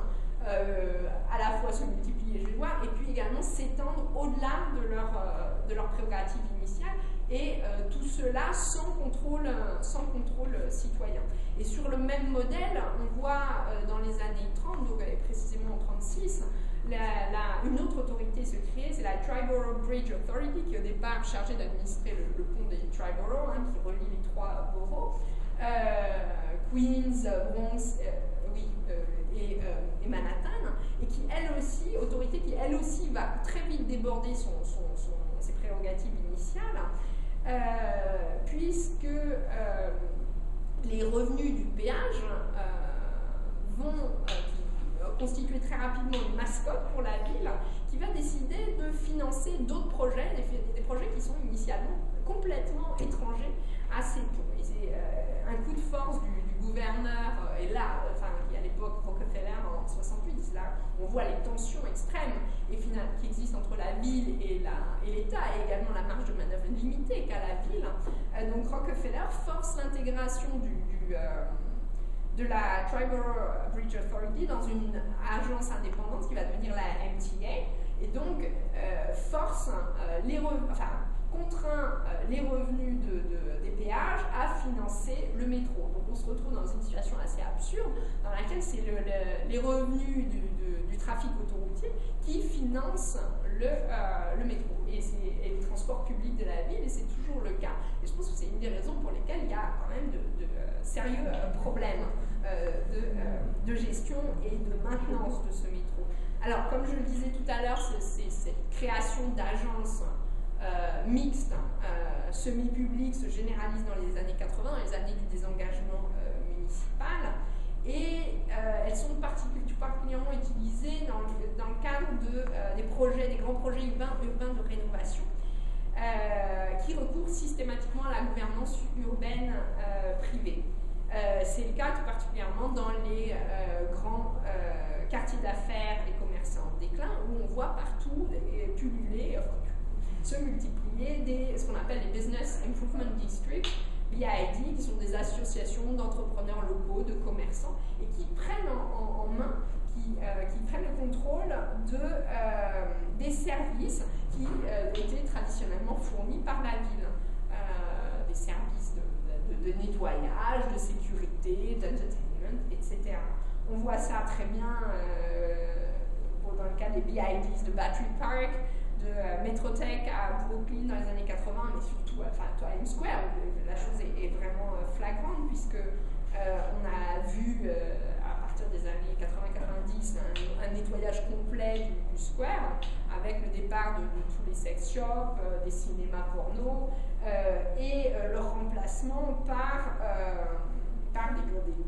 à la fois se multiplier, et puis également s'étendre au-delà de leur prérogative initiale, et tout cela sans contrôle citoyen. Et sur le même modèle, on voit dans les années 30, donc précisément en 36, une autre autorité se crée, c'est la Triborough Bridge Authority, qui est au départ chargée d'administrer le pont des Triborough, qui relie les trois boroughs, Queens, Bronx, et Manhattan, et qui autorité qui elle aussi va très vite déborder ses prérogatives initiales, puisque les revenus du péage vont constituer très rapidement une mascotte pour la ville, qui va décider de financer d'autres projets, des projets qui sont initialement complètement étrangers à ces ponts. Et c'est un coup de force du gouverneur, et là, qui à l'époque Rockefeller en 68, là on voit les tensions extrêmes qui existent entre la ville et l'État, et également la marge de manœuvre limitée qu'a la ville. Donc Rockefeller force l'intégration de la Tribal Bridge Authority dans une agence indépendante qui va devenir la MTA, et donc contraint les revenus des péages à financer le métro. Donc on se retrouve dans une situation assez absurde dans laquelle c'est les revenus du trafic autoroutier qui financent le métro et le transport public de la ville, et c'est toujours le cas. Et je pense que c'est une des raisons pour lesquelles il y a quand même de sérieux problèmes de gestion et de maintenance de ce métro. Alors, comme je le disais tout à l'heure, c'est cette création d'agences mixtes, semi-publiques, se généralise dans les années 80, dans les années du désengagement municipal, et elles sont particulièrement utilisées dans le cadre des grands projets urbains de rénovation, qui recourent systématiquement à la gouvernance urbaine privée. C'est le cas tout particulièrement dans les grands quartiers d'affaires et commerçants en déclin, où on voit partout se multiplier ce qu'on appelle les Business Improvement Districts, BID, qui sont des associations d'entrepreneurs locaux, de commerçants, et qui prennent en main, qui prennent le contrôle des services qui étaient traditionnellement fournis par la ville. Des services de nettoyage, de sécurité, d'entertainment, etc. On voit ça très bien dans le cas des BIDs de Battery Park, de Metrotech à Brooklyn dans les années 80, mais surtout à Times Square, où la chose est vraiment flagrante, puisque on a vu à partir des années 80-90 un nettoyage complet du square, avec le départ de tous les sex shops, des cinémas porno, et leur remplacement par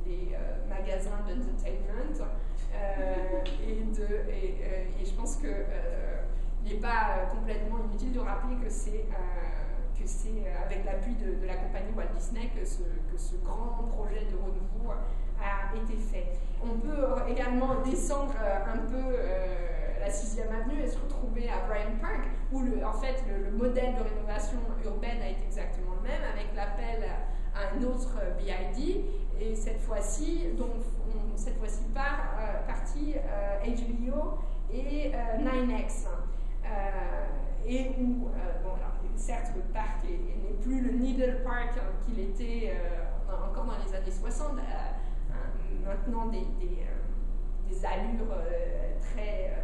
des magasins d'entertainment, et je pense que il n'est pas complètement inutile de rappeler que c'est avec l'appui de la compagnie Walt Disney que ce grand projet de renouveau a été fait. On peut également descendre un peu la 6e avenue et se retrouver à Bryant Park, où le modèle de rénovation urbaine a été exactement le même, avec l'appel à un autre BID, et cette fois-ci par partie HBO et 9X. Et où, certes, le parc n'est plus le Needle Park qu'il était encore dans les années 60, maintenant des allures très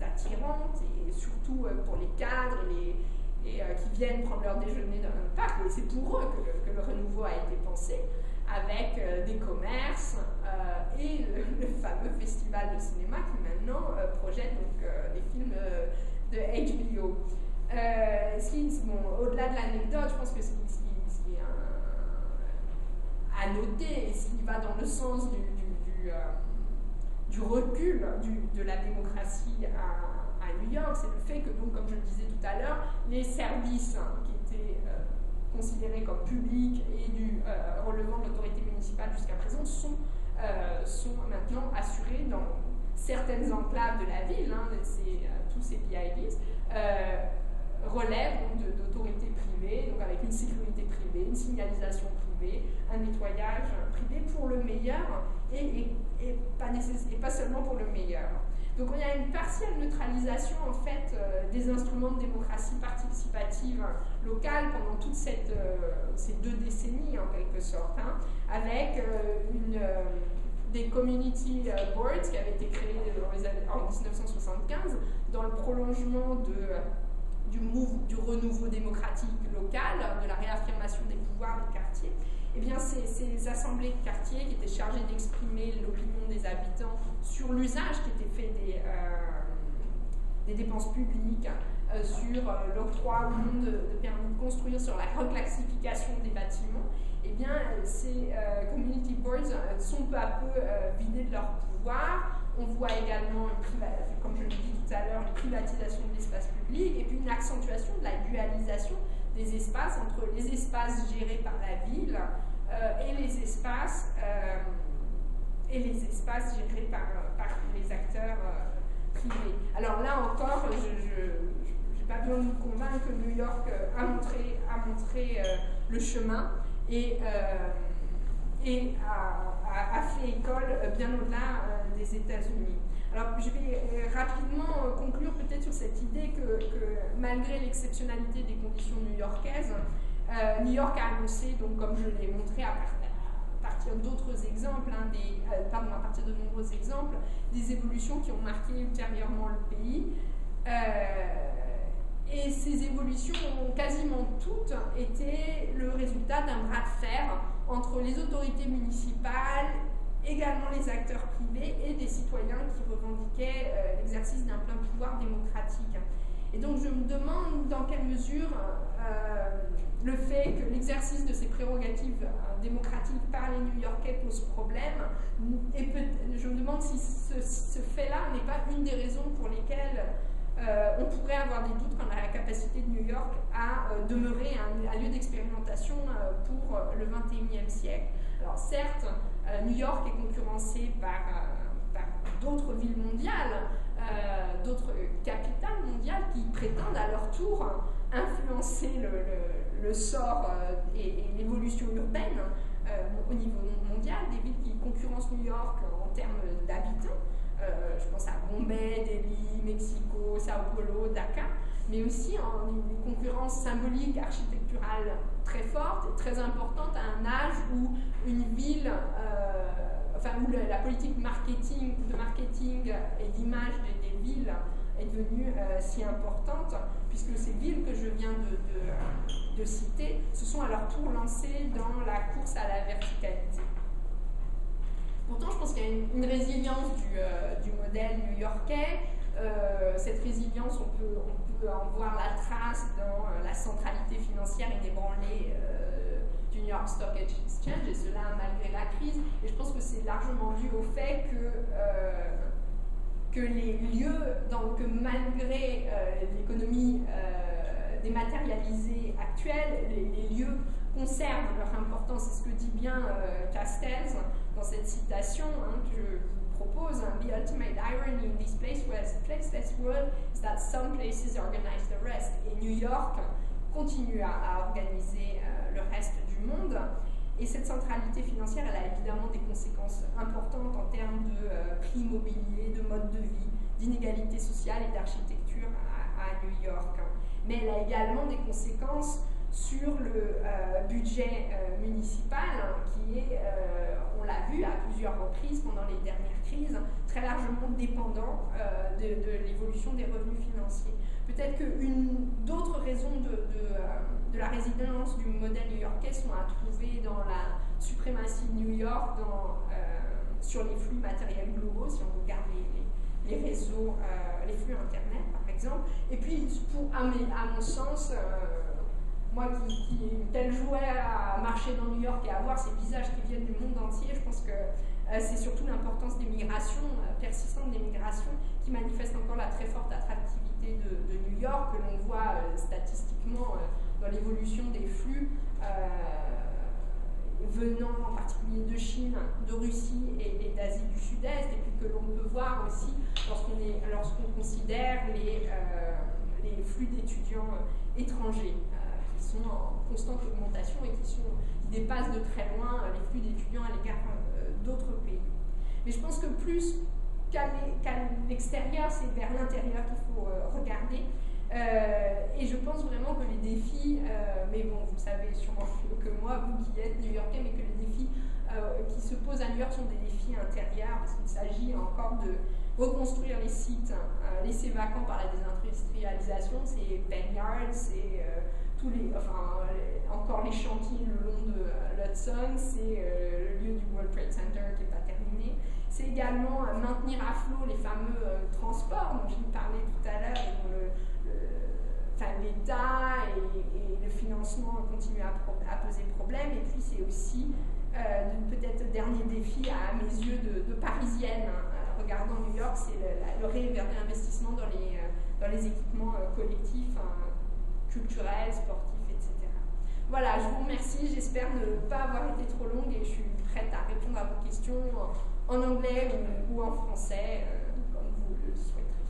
attirantes, et surtout pour les cadres et qui viennent prendre leur déjeuner dans le parc. Et c'est pour eux que le renouveau a été pensé, avec des commerces et le fameux festival de cinéma qui maintenant projette des films de HBO. Au-delà de l'anecdote, je pense que ce qui est à noter, et ce qui va dans le sens du recul de la démocratie à New York, c'est le fait que, donc, comme je le disais tout à l'heure, les services qui étaient considérés comme publics et relevant de l'autorité municipale jusqu'à présent sont maintenant assurés dans certaines enclaves de la ville. Tous ces PIDs relèvent d'autorités privées, donc avec une sécurité privée, une signalisation privée, un nettoyage privé pour le meilleur et pas seulement pour le meilleur. Donc il y a une partielle neutralisation en fait des instruments de démocratie participative locale pendant toutes ces 2 décennies en quelque sorte, avec des community boards qui avaient été créés en 1975 dans le prolongement du renouveau démocratique local, de la réaffirmation des pouvoirs des quartiers. Eh bien, ces assemblées de quartier qui étaient chargées d'exprimer l'opinion des habitants sur l'usage qui était fait des dépenses publiques, sur l'octroi ou non de permis de construire, sur la reclassification des bâtiments, eh bien, ces community boards sont peu à peu vidés de leur pouvoir. On voit également, comme je le dis tout à l'heure, une privatisation de l'espace public et puis une accentuation de la dualisation des espaces entre les espaces gérés par la ville et les espaces gérés par les acteurs privés. Alors là encore, je n'ai pas besoin de vous convaincre que New York a montré le chemin et a a fait école bien au-delà des États-Unis. Alors je vais rapidement conclure peut-être sur cette idée que malgré l'exceptionnalité des conditions new-yorkaises, New York a annoncé, donc comme je l'ai montré à partir d'autres exemples, à partir de nombreux exemples, des évolutions qui ont marqué ultérieurement le pays. Et ces évolutions ont quasiment toutes été le résultat d'un bras de fer entre les autorités municipales, également les acteurs privés et des citoyens qui revendiquaient l'exercice d'un plein pouvoir démocratique. Et donc je me demande dans quelle mesure le fait que l'exercice de ces prérogatives démocratiques par les New-Yorkais pose problème, et je me demande si ce fait-là n'est pas une des raisons pour lesquelles on pourrait avoir des doutes quant à la capacité de New York à demeurer un lieu d'expérimentation pour le XXIe siècle. Alors certes, New York est concurrencé par d'autres villes mondiales, d'autres capitales mondiales qui prétendent à leur tour influencer le sort et l'évolution urbaine au niveau mondial, des villes qui concurrencent New York en termes d'habitants. Je pense à Bombay, Delhi, Mexico, Sao Paulo, Dakar, mais aussi en une concurrence symbolique, architecturale très forte et très importante à un âge où une ville, où la politique de marketing et d'image des villes est devenue si importante, puisque ces villes que je viens de citer se sont à leur tour lancées dans la course à la verticalité. Pourtant, je pense qu'il y a une résilience du modèle new-yorkais. Cette résilience, on peut en voir la trace dans la centralité financière inébranlée du New York Stock Exchange, et cela malgré la crise. Et je pense que c'est largement dû au fait que les lieux, que malgré l'économie dématérialisée actuelle, les lieux conservent leur importance. C'est ce que dit bien Castells dans cette citation que je vous propose. The ultimate irony in this placeless world is that some places organize the rest. Et New York continue à organiser le reste du monde. Et cette centralité financière, elle a évidemment des conséquences importantes en termes de prix immobilier, de mode de vie, d'inégalité sociale et d'architecture à New York. Mais elle a également des conséquences sur le budget municipal qui est, on l'a vu à plusieurs reprises pendant les dernières crises, très largement dépendant de l'évolution des revenus financiers. Peut-être que d'autres raisons de la résilience du modèle new-yorkais sont à trouver dans la suprématie de New York sur les flux matériels globaux, si on regarde les réseaux, les flux Internet par exemple. Et puis, à mon sens, moi qui ai une telle joie à marcher dans New York et à voir ces visages qui viennent du monde entier, je pense que c'est surtout l'importance des migrations, persistantes des migrations, qui manifestent encore la très forte attractivité de New York, que l'on voit statistiquement dans l'évolution des flux venant en particulier de Chine, de Russie et d'Asie du Sud-Est, et puis que l'on peut voir aussi lorsqu'on considère les flux d'étudiants étrangers qui sont en constante augmentation et qui dépassent de très loin les flux d'étudiants à l'égard d'autres pays. Mais je pense que plus qu'à l'extérieur, c'est vers l'intérieur qu'il faut regarder. Et je pense vraiment que les défis, mais bon, vous savez sûrement que moi, vous qui êtes New-Yorkais, mais que les défis qui se posent à New York sont des défis intérieurs, parce qu'il s'agit encore de reconstruire les sites laissés vacants par la désindustrialisation, c'est Penn Yard, c'est encore les chantiers le long de l'Hudson, c'est le lieu du World Trade Center qui n'est pas terminé. C'est également maintenir à flot les fameux transports dont je vous parlais tout à l'heure, et dont l'État et le financement continuent à poser problème. Et puis c'est aussi peut-être le dernier défi à mes yeux de parisienne, regardant New York, c'est le réinvestissement dans les équipements collectifs, culturels, sportifs, etc. Voilà, je vous remercie, j'espère ne pas avoir été trop longue et je suis prête à répondre à vos questions en anglais ou en français, comme vous le souhaiterez.